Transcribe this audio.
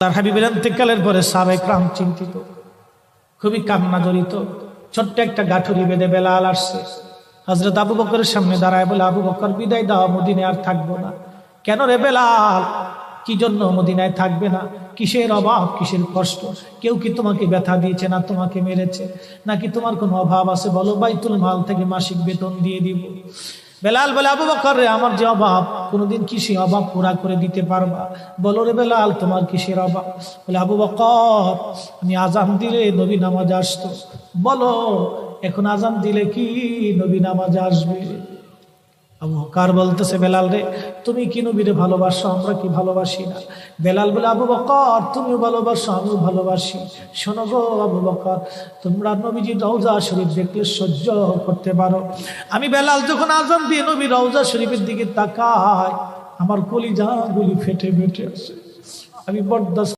তার হাবিবের ইন্তেকালের পরে সাহাবায়ে কেরাম চিন্তিত, খুবই কান্না জড়িত। ছোট্ট একটা গাঠুরি বেঁধে বেলাল আসছে, হযরত আবু বকরের সামনে দাঁড়ায় বলে, আবু বকর বিদায় দাও, মদিনায় আর থাকবো না। কেন রে বেলাল, কি জন্য মদিনায় থাকবে না? কিসের অভাব, কিসের কষ্ট? কেউ কি তোমাকে ব্যথা দিয়েছে, না তোমাকে মেরেছে, নাকি তোমার কোনো অভাব আছে? বলো, বাইতুল মাল থেকে মাসিক বেতন দিয়ে দিব। বেলাল বলে, আবু বকর রে, আমার যে অভাব, কোনোদিন কি সেই অভাব পুরা করে দিতে পারবা? বলো রে বেলাল, তোমার কিসের অভাব? বলে, আবু বকর, আমি আজান দিলে নবী নামাজ আসতো, বলো এখন আজান দিলে কি নবী নামাজ আসবে? আবু বকর বলতেছে, বেলাল রে, তুমি কি নবীরে ভালোবাসো, আমরা কি ভালোবাসি না? বেলাল বলে, আবু বকর, তুমিও ভালোবাসো, আমিও ভালোবাসি। শোনো গো আবু বকর, তোমরা নবীজির রওজা শরীফ দেখলে সহ্য করতে পারো? আমি বেলাল যখন আজান দিয়ে নবী রওজা শরীফের দিকে তাকাই, আমার কলিজা গুলি ফেটে ফেটে আসে, আমি বরদাস্ত